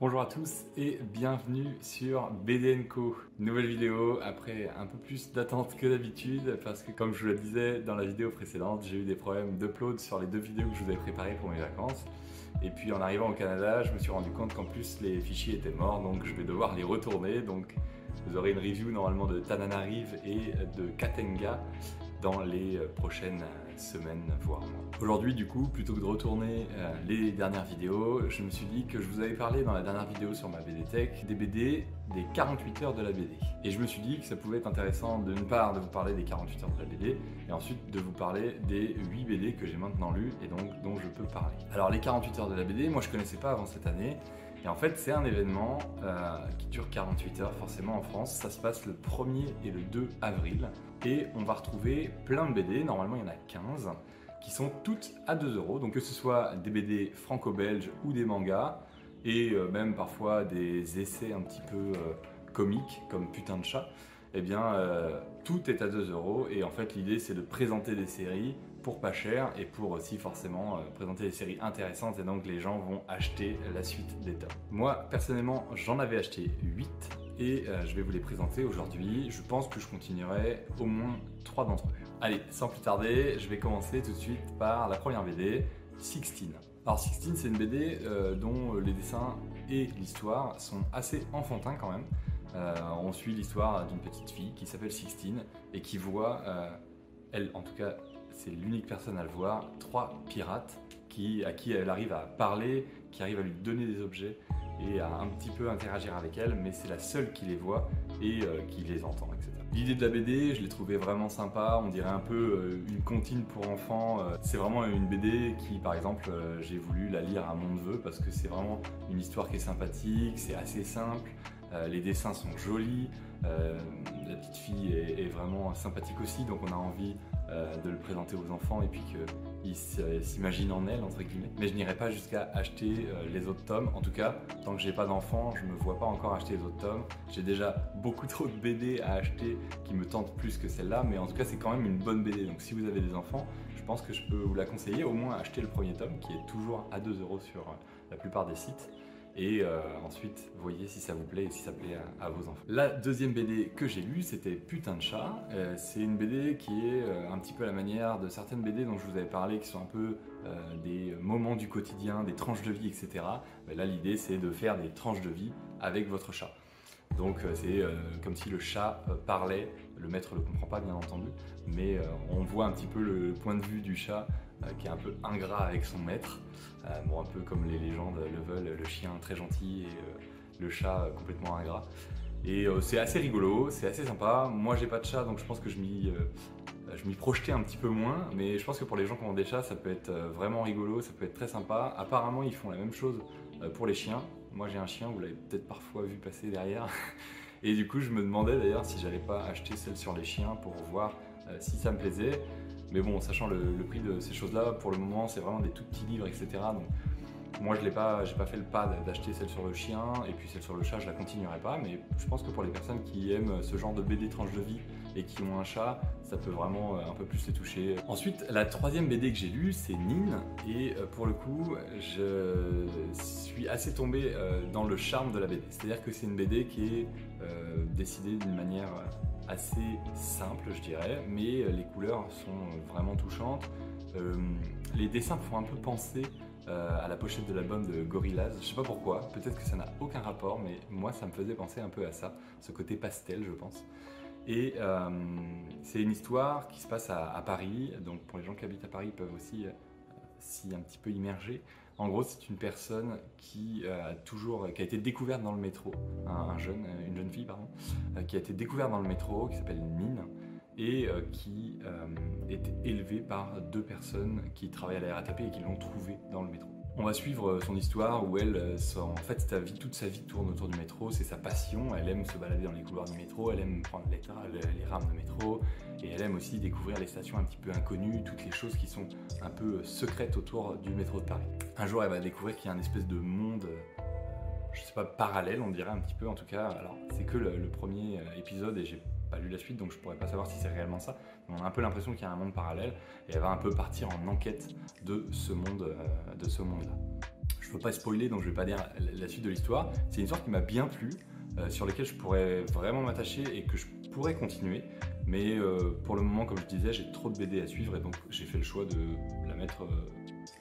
Bonjour à tous et bienvenue sur BD & Co. Nouvelle vidéo après un peu plus d'attente que d'habitude parce que comme je vous le disais dans la vidéo précédente, j'ai eu des problèmes d'upload sur les deux vidéos que je vous avais préparées pour mes vacances. Et puis en arrivant au Canada, je me suis rendu compte qu'en plus les fichiers étaient morts, donc je vais devoir les retourner. Donc vous aurez une review normalement de Tananarive et de Katenga dans les prochaines semaines, voire mois. Aujourd'hui, du coup, plutôt que de retourner les dernières vidéos, je me suis dit que je vous avais parlé dans la dernière vidéo sur ma BD Tech des BD des 48 heures de la BD. Et je me suis dit que ça pouvait être intéressant d'une part de vous parler des 48 heures de la BD et ensuite de vous parler des 8 BD que j'ai maintenant lus et donc dont je peux parler. Alors les 48 heures de la BD, moi je connaissais pas avant cette année. Et en fait, c'est un événement qui dure 48 heures, forcément en France. Ça se passe le 1er et le 2 avril. Et on va retrouver plein de BD, normalement il y en a 15, qui sont toutes à 2 euros. Donc que ce soit des BD franco-belges ou des mangas, et même parfois des essais un petit peu comiques, comme Putain de chat, eh bien tout est à 2 euros. Et en fait, l'idée c'est de présenter des séries pour pas cher et pour aussi forcément présenter des séries intéressantes et donc les gens vont acheter la suite des tomes. Moi personnellement j'en avais acheté 8 et je vais vous les présenter aujourd'hui. Je pense que je continuerai au moins 3 d'entre eux. Allez, sans plus tarder, je vais commencer tout de suite par la première BD, Sixteen. Alors Sixteen c'est une BD dont les dessins et l'histoire sont assez enfantins quand même. On suit l'histoire d'une petite fille qui s'appelle Sixteen et qui voit, elle en tout cas c'est l'unique personne à le voir, 3 pirates à qui elle arrive à parler, qui arrivent à lui donner des objets et à un petit peu interagir avec elle, mais c'est la seule qui les voit et qui les entend, etc. L'idée de la BD, je l'ai trouvée vraiment sympa, on dirait un peu une comptine pour enfants. C'est vraiment une BD qui, par exemple, j'ai voulu la lire à mon neveu parce que c'est vraiment une histoire qui est sympathique, c'est assez simple, les dessins sont jolis, la petite fille est vraiment sympathique aussi, donc on a envie de le présenter aux enfants et puis qu'ils s'imaginent en elle entre guillemets. Mais je n'irai pas jusqu'à acheter les autres tomes. En tout cas, tant que j'ai pas d'enfants, je me vois pas encore acheter les autres tomes. J'ai déjà beaucoup trop de BD à acheter qui me tentent plus que celle-là, mais en tout cas c'est quand même une bonne BD. Donc si vous avez des enfants, je pense que je peux vous la conseiller. Au moins acheter le premier tome qui est toujours à 2 euros sur la plupart des sites. Et ensuite, voyez si ça vous plaît et si ça plaît à vos enfants. La deuxième BD que j'ai lue, c'était Putain de chat. C'est une BD qui est un petit peu à la manière de certaines BD dont je vous avais parlé, qui sont un peu des moments du quotidien, des tranches de vie, etc. Mais là, l'idée, c'est de faire des tranches de vie avec votre chat. Donc c'est comme si le chat parlait, le maître ne le comprend pas bien entendu, mais on voit un petit peu le point de vue du chat qui est un peu ingrat avec son maître, bon, un peu comme les légendes le veulent, le chien très gentil et le chat complètement ingrat. Et c'est assez rigolo, c'est assez sympa. Moi j'ai pas de chat donc je pense que je m'y projetais un petit peu moins, mais je pense que pour les gens qui ont des chats ça peut être vraiment rigolo, ça peut être très sympa. Apparemment ils font la même chose pour les chiens. Moi j'ai un chien, vous l'avez peut-être parfois vu passer derrière. Et du coup je me demandais d'ailleurs si j'allais pas acheter celle sur les chiens pour voir si ça me plaisait. Mais bon, sachant le prix de ces choses-là, pour le moment c'est vraiment des tout petits livres, etc. Donc moi j'ai pas fait le pas d'acheter celle sur le chien et puis celle sur le chat je la continuerai pas, mais je pense que pour les personnes qui aiment ce genre de BD tranche de vie et qui ont un chat, ça peut vraiment un peu plus les toucher. Ensuite, la troisième BD que j'ai lue, c'est Nin, et pour le coup, je suis assez tombé dans le charme de la BD. C'est-à-dire que c'est une BD qui est décidée d'une manière assez simple, je dirais, mais les couleurs sont vraiment touchantes. Les dessins font un peu penser à la pochette de l'album de Gorillaz. Je sais pas pourquoi, peut-être que ça n'a aucun rapport, mais moi ça me faisait penser un peu à ça, ce côté pastel je pense. Et c'est une histoire qui se passe à Paris, donc pour les gens qui habitent à Paris ils peuvent aussi s'y un petit peu immerger. En gros c'est une personne qui a été découverte dans le métro, une jeune fille pardon, qui a été découverte dans le métro, qui s'appelle Mine, et qui était élevée par 2 personnes qui travaillent à la RATP et qui l'ont trouvée dans le métro. On va suivre son histoire où elle, en fait, toute sa vie tourne autour du métro, c'est sa passion, elle aime se balader dans les couloirs du métro, elle aime prendre les rames de métro, et elle aime aussi découvrir les stations un petit peu inconnues, toutes les choses qui sont un peu secrètes autour du métro de Paris. Un jour, elle va découvrir qu'il y a un espèce de monde, je sais pas, parallèle, on dirait un petit peu en tout cas. Alors, c'est que le premier épisode et j'ai pas lu la suite donc je pourrais pas savoir si c'est réellement ça, mais on a un peu l'impression qu'il y a un monde parallèle et elle va un peu partir en enquête de ce monde là. Je peux pas spoiler, donc je vais pas dire la suite de l'histoire. C'est une histoire qui m'a bien plu, sur laquelle je pourrais vraiment m'attacher et que je pourrais continuer. Mais pour le moment, comme je disais, j'ai trop de BD à suivre et donc j'ai fait le choix de la mettre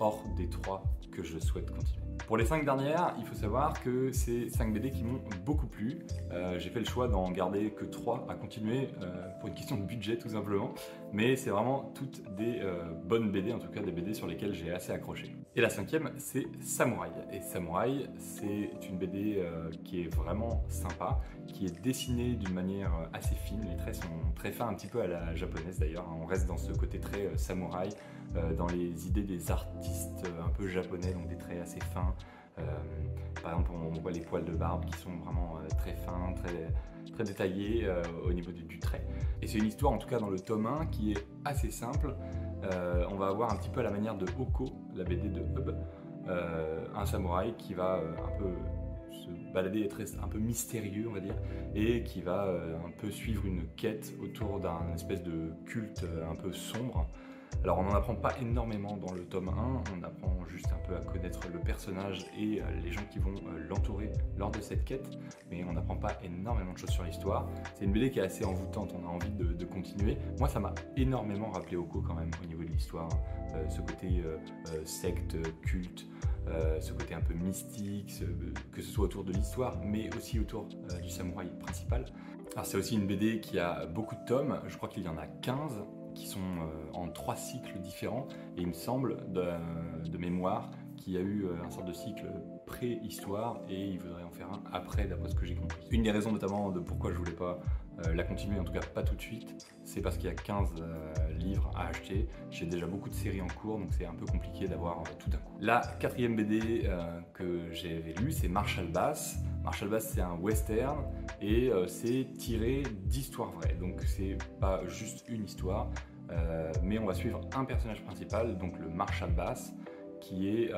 hors des 3 que je souhaite continuer. Pour les 5 dernières, il faut savoir que c'est 5 BD qui m'ont beaucoup plu. J'ai fait le choix d'en garder que 3 à continuer pour une question de budget tout simplement. Mais c'est vraiment toutes des bonnes BD, en tout cas des BD sur lesquelles j'ai assez accroché. Et la 5e, c'est Samouraï. Et Samouraï, c'est une BD qui est vraiment sympa, qui est dessinée d'une manière assez fine. Les traits sont très fins, un petit peu à la japonaise d'ailleurs. On reste dans ce côté très samouraï, dans les idées des artistes un peu japonais, donc des traits assez fins. Par exemple, on voit les poils de barbe qui sont vraiment très fins, très détaillés au niveau du trait. Et c'est une histoire, en tout cas dans le tome 1, qui est assez simple. On va avoir un petit peu à la manière de Hoko, la BD de Hub, un samouraï qui va un peu se balader, être un peu mystérieux, on va dire, et qui va un peu suivre une quête autour d'un espèce de culte un peu sombre. Alors on n'en apprend pas énormément dans le tome 1, on apprend juste un peu à connaître le personnage et les gens qui vont l'entourer lors de cette quête, mais on n'apprend pas énormément de choses sur l'histoire. C'est une BD qui est assez envoûtante, on a envie de continuer. Moi ça m'a énormément rappelé Hoko quand même au niveau de l'histoire, ce côté secte, culte, ce côté un peu mystique, que ce soit autour de l'histoire, mais aussi autour du samouraï principal. Alors c'est aussi une BD qui a beaucoup de tomes, je crois qu'il y en a 15, qui sont en 3 cycles différents, et il me semble de mémoire qu'il y a eu un sorte de cycle pré-histoire et il voudrait en faire un après, d'après ce que j'ai compris. Une des raisons notamment de pourquoi je voulais pas la continuer, en tout cas pas tout de suite, c'est parce qu'il y a 15 livres à acheter. J'ai déjà beaucoup de séries en cours, donc c'est un peu compliqué d'avoir tout d'un coup. La 4e BD que j'ai lue, c'est Marshall Bass. Marshall Bass, c'est un western et c'est tiré d'histoires vraies. Donc c'est pas juste une histoire, mais on va suivre un personnage principal, donc le Marshall Bass, qui est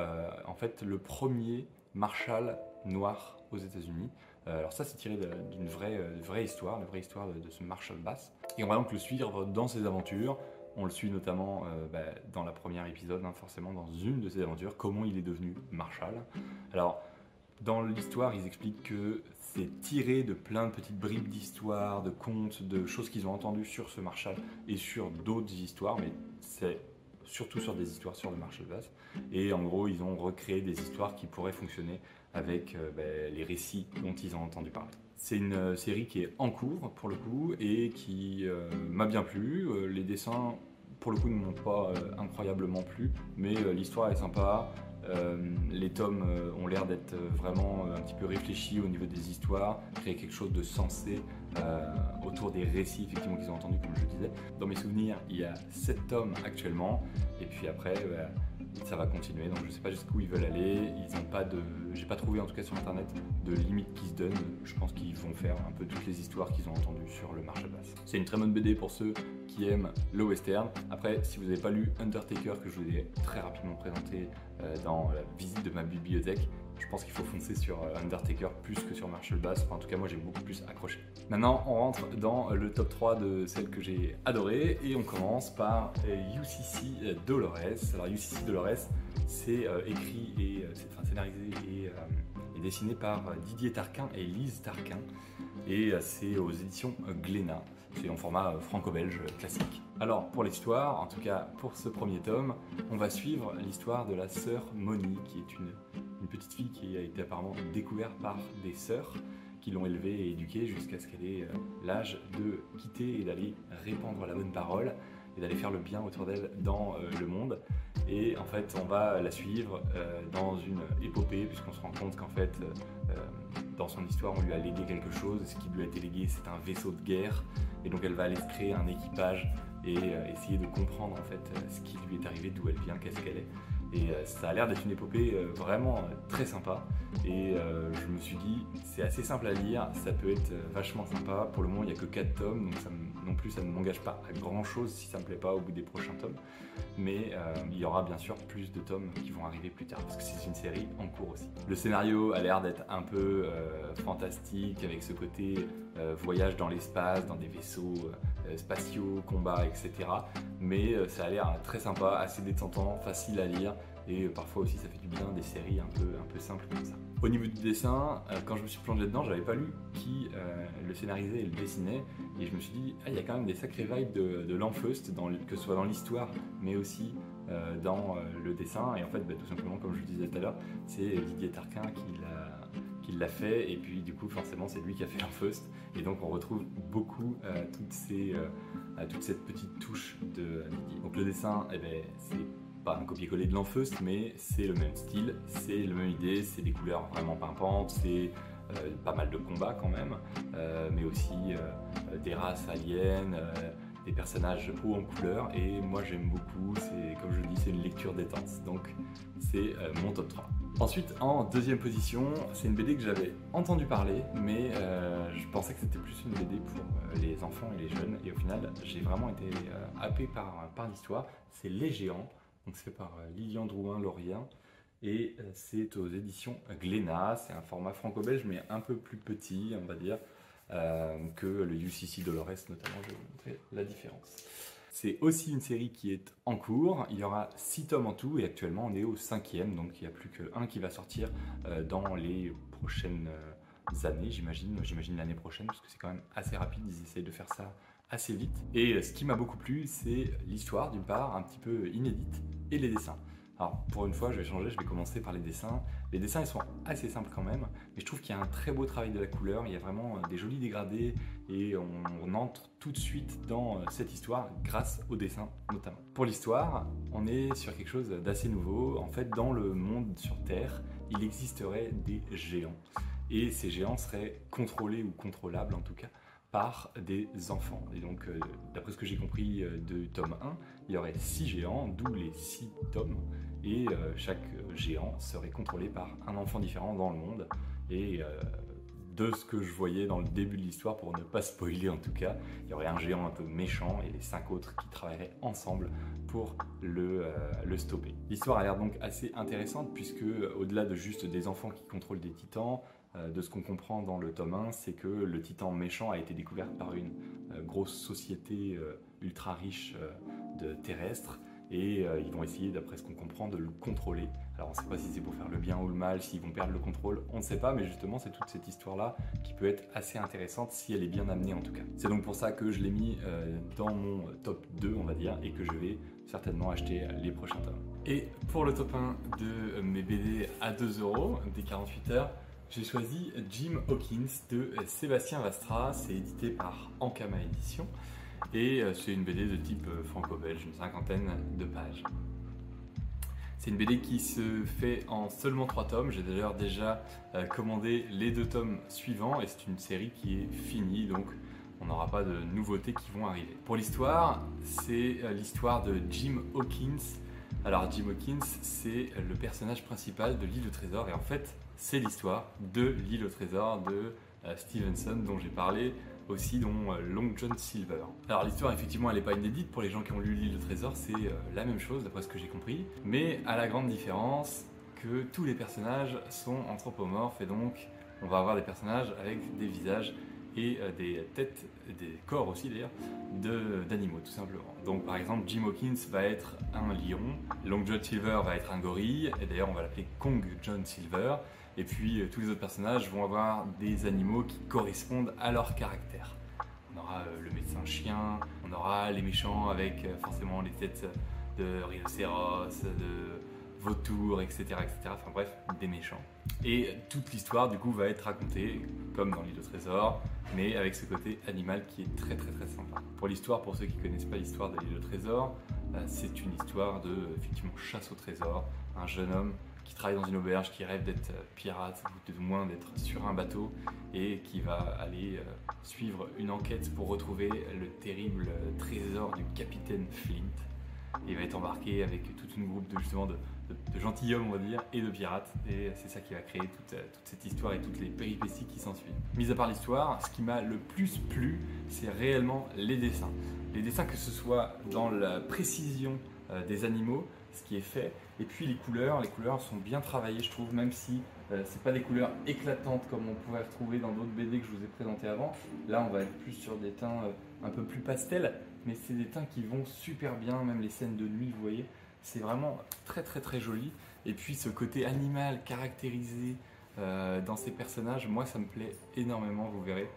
en fait le premier marshal noir aux États-Unis. Alors ça, c'est tiré d'une vraie histoire, la vraie histoire de ce Marshall Bass. Et on va donc le suivre dans ses aventures. On le suit notamment dans la première épisode, forcément dans une de ses aventures, comment il est devenu marshal. Alors, dans l'histoire, ils expliquent que c'est tiré de plein de petites bribes d'histoires, de contes, de choses qu'ils ont entendues sur ce marshal et sur d'autres histoires, mais c'est surtout sur des histoires sur le Marshall Bass. Et en gros, ils ont recréé des histoires qui pourraient fonctionner avec les récits dont ils ont entendu parler. C'est une série qui est en cours pour le coup et qui m'a bien plu. Les dessins pour le coup ne m'ont pas incroyablement plu, mais l'histoire est sympa. Les tomes ont l'air d'être vraiment un petit peu réfléchis au niveau des histoires, créer quelque chose de sensé autour des récits effectivement qu'ils ont entendus, comme je le disais. Dans mes souvenirs, il y a 7 tomes actuellement, et puis après ça va continuer, donc je ne sais pas jusqu'où ils veulent aller. Ils ont pas j'ai pas trouvé en tout cas sur internet de limite qui se donne. Je pense qu'ils vont faire un peu toutes les histoires qu'ils ont entendues sur le Marshall Bass. C'est une très bonne BD pour ceux qui aiment le western. Après, si vous n'avez pas lu Undertaker, que je vous ai très rapidement présenté dans la visite de ma bibliothèque, je pense qu'il faut foncer sur Undertaker plus que sur Marshall Bass. Enfin, en tout cas, moi j'ai beaucoup plus accroché. Maintenant, on rentre dans le top 3 de celles que j'ai adorées et on commence par UCC Dolores. Alors UCC Dolores, c'est écrit et scénarisé et dessiné par Didier Tarquin et Lise Tarquin, et c'est aux éditions Glénat. C'est en format franco-belge classique. Alors pour l'histoire, en tout cas pour ce premier tome, on va suivre l'histoire de la sœur Moni, qui est une petite fille qui a été apparemment découverte par des sœurs qui l'ont élevée et éduquée jusqu'à ce qu'elle ait l'âge de quitter et d'aller répandre la bonne parole et d'aller faire le bien autour d'elle dans le monde. Et en fait, on va la suivre dans une épopée, puisqu'on se rend compte qu'en fait, dans son histoire, on lui a légué quelque chose. Ce qui lui a été légué, c'est un vaisseau de guerre. Et donc, elle va aller se créer un équipage et essayer de comprendre en fait ce qui lui est arrivé, d'où elle vient, qu'est-ce qu'elle est. Et ça a l'air d'être une épopée vraiment très sympa. Et je me suis dit, c'est assez simple à lire, ça peut être vachement sympa. Pour le moment, il n'y a que 4 tomes, donc non plus ça ne m'engage pas à grand chose si ça ne me plaît pas au bout des prochains tomes. Mais il y aura bien sûr plus de tomes qui vont arriver plus tard, parce que c'est une série en cours aussi. Le scénario a l'air d'être un peu fantastique, avec ce côté voyage dans l'espace, dans des vaisseaux spatiaux, combat, etc. Mais ça a l'air très sympa, assez détentant, facile à lire. et parfois aussi ça fait du bien des séries un peu simples comme ça. Au niveau du dessin, quand je me suis plongé dedans, j'avais pas lu qui le scénarisait et le dessinait, et je me suis dit il y a quand même des sacrés vibes de Lanfeust, que ce soit dans l'histoire mais aussi dans le dessin. Et en fait tout simplement, comme je le disais tout à l'heure, c'est Didier Tarquin qui l'a fait, et puis du coup forcément c'est lui qui a fait Lanfeust, et donc on retrouve beaucoup toute cette petite touche de Didier. Donc le dessin, c'est pas un copier-coller de Lanfeust, mais c'est le même style, c'est la même idée, c'est des couleurs vraiment pimpantes, c'est pas mal de combats quand même, mais aussi des races aliens, des personnages hauts en couleur, et moi j'aime beaucoup, c'est comme je le dis, c'est une lecture détente, donc c'est mon top 3. Ensuite, en deuxième position, c'est une BD que j'avais entendu parler, mais je pensais que c'était plus une BD pour les enfants et les jeunes, et au final j'ai vraiment été happé par l'histoire. C'est Les Géants, donc c'est fait par Lilian Drouin-Laurien, et c'est aux éditions Glénat. C'est un format franco-belge mais un peu plus petit, on va dire, que le UCC Dolores notamment. Je vais vous montrer la différence. C'est aussi une série qui est en cours, il y aura 6 tomes en tout, et actuellement on est au 5e, donc il n'y a plus qu'un qui va sortir dans les prochaines années, j'imagine l'année prochaine, parce que c'est quand même assez rapide, ils essayent de faire ça assez vite. Et ce qui m'a beaucoup plu, c'est l'histoire d'une part, un petit peu inédite, et les dessins. Alors pour une fois je vais changer, je vais commencer par les dessins. Les dessins ils sont assez simples quand même, mais je trouve qu'il y a un très beau travail de la couleur, il y a vraiment des jolis dégradés, et on entre tout de suite dans cette histoire grâce aux dessins notamment. Pour l'histoire, on est sur quelque chose d'assez nouveau. En fait, dans le monde sur Terre, il existerait des géants, et ces géants seraient contrôlés ou contrôlables en tout cas par des enfants. Et donc, d'après ce que j'ai compris de tome 1, il y aurait 6 géants, d'où les 6 tomes, et chaque géant serait contrôlé par un enfant différent dans le monde. Et de ce que je voyais dans le début de l'histoire, pour ne pas spoiler en tout cas, il y aurait un géant un peu méchant et les 5 autres qui travailleraient ensemble pour le stopper. L'histoire a l'air donc assez intéressante, puisque au-delà de juste des enfants qui contrôlent des titans, de ce qu'on comprend dans le tome 1, c'est que le titan méchant a été découvert par une grosse société ultra riche de terrestres, et ils vont essayer, d'après ce qu'on comprend, de le contrôler. Alors on ne sait pas si c'est pour faire le bien ou le mal, s'ils vont perdre le contrôle, on ne sait pas, mais justement c'est toute cette histoire-là qui peut être assez intéressante si elle est bien amenée en tout cas. C'est donc pour ça que je l'ai mis dans mon top 2, on va dire, et que je vais certainement acheter les prochains tomes. Et pour le top 1 de mes BD à 2 €, des 48 heures, j'ai choisi Jim Hawkins de Sébastien Vastra. C'est édité par Ankama Édition, et c'est une BD de type franco-belge, une 50aine de pages. C'est une BD qui se fait en seulement 3 tomes. J'ai d'ailleurs déjà commandé les 2 tomes suivants, et c'est une série qui est finie, donc on n'aura pas de nouveautés qui vont arriver. Pour l'histoire, c'est l'histoire de Jim Hawkins. Alors Jim Hawkins, c'est le personnage principal de l'île au trésor, et en fait c'est l'histoire de l'île au trésor de Stevenson, dont j'ai parlé aussi, dont Long John Silver. Alors l'histoire, effectivement, elle n'est pas inédite pour les gens qui ont lu l'île au trésor, c'est la même chose d'après ce que j'ai compris, mais à la grande différence que tous les personnages sont anthropomorphes, et donc on va avoir des personnages avec des visages et des têtes, des corps aussi d'ailleurs, d'animaux tout simplement. Donc par exemple, Jim Hawkins va être un lion, Long John Silver va être un gorille, et d'ailleurs on va l'appeler Kong John Silver, et puis tous les autres personnages vont avoir des animaux qui correspondent à leur caractère. On aura le médecin chien, on aura les méchants avec forcément les têtes de rhinocéros, de vautours, etc., etc. Enfin bref, des méchants. Et toute l'histoire du coup va être racontée comme dans l'île au trésor, mais avec ce côté animal qui est très très très sympa. Pour l'histoire, pour ceux qui ne connaissent pas l'histoire de l'île au trésor, c'est une histoire de effectivement chasse au trésor. Un jeune homme qui travaille dans une auberge, qui rêve d'être pirate, ou du moins d'être sur un bateau, et qui va aller suivre une enquête pour retrouver le terrible trésor du capitaine Flint. Et il va être embarqué avec toute une groupe de gentilshommes, on va dire, et de pirates, et c'est ça qui va créer toute cette histoire et toutes les péripéties qui s'ensuivent. Mis à part l'histoire, ce qui m'a le plus plu, c'est réellement les dessins. Les dessins, que ce soit dans la précision des animaux, ce qui est fait, et puis les couleurs sont bien travaillées, je trouve, même si c'est pas des couleurs éclatantes comme on pourrait retrouver dans d'autres BD que je vous ai présentés avant. Là on va être plus sur des teints un peu plus pastels, mais c'est des teints qui vont super bien, même les scènes de nuit, vous voyez, C'est vraiment très très très joli. Et puis ce côté animal caractérisé dans ces personnages, moi ça me plaît énormément, vous verrez.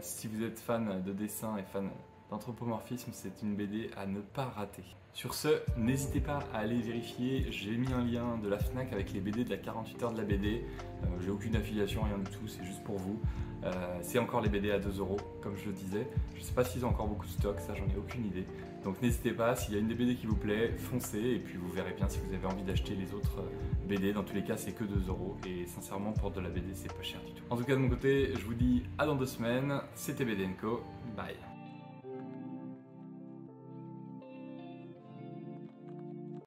Si vous êtes fan de dessin et fan d'anthropomorphisme, c'est une BD à ne pas rater. Sur ce, n'hésitez pas à aller vérifier, j'ai mis un lien de la FNAC avec les BD de la 48 heures de la BD. J'ai aucune affiliation, rien du tout, c'est juste pour vous. C'est encore les BD à 2 €, comme je le disais. Je ne sais pas s'ils ont encore beaucoup de stock, ça j'en ai aucune idée. Donc n'hésitez pas, s'il y a une des BD qui vous plaît, foncez et puis vous verrez bien si vous avez envie d'acheter les autres BD. Dans tous les cas, c'est que 2 € et sincèrement, pour de la BD, c'est pas cher du tout. En tout cas, de mon côté, je vous dis à dans 2 semaines. C'était BD & Co. Bye.